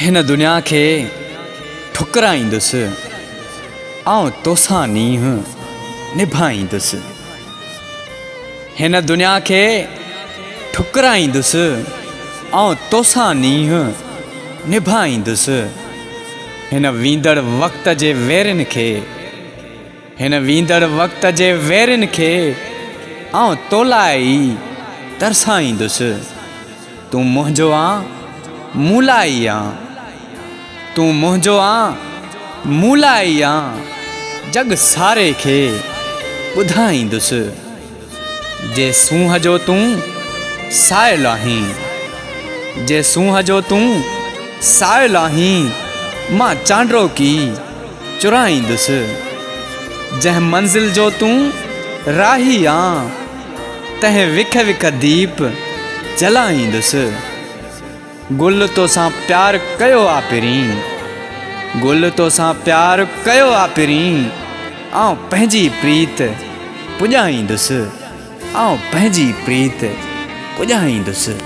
हिन दुनिया खे ठुकराईंदुसि आउं तोसां नींहुं निभाईंदुसि। हिन दुनिया खे ठुकराईंदुसि आउं तोसां नींहुं निभाईंदुसि। हिन वींदड़ वक़्त जे वेरनि खे आउं तोलाए ई तरसाईंदुसि। तूं मुंहिंजो आं मूं लाइ ई आं, तूं मुंहिंजो आं मूं लाइ ई आं, जग सारे खे ॿुधाईंदुसि। जे सूंहं जो तूं साइल आहीं, जे सूंहं जो तूं साइल आहीं, मां चांड्रो की चुराईंदुसि। जंहिं मंज़िल जो तूं राही आं, तंहिं विख विख दीप जलाईंदुसि। गुल तोसां प्यार कयो आ पहिरीं, गुल तोसां प्यार कयो आ पहिरीं, आउं पंहिंजी प्रीत पुॼाईंदुसि, आउं पंहिंजी प्रीत पुॼाईंदुसि।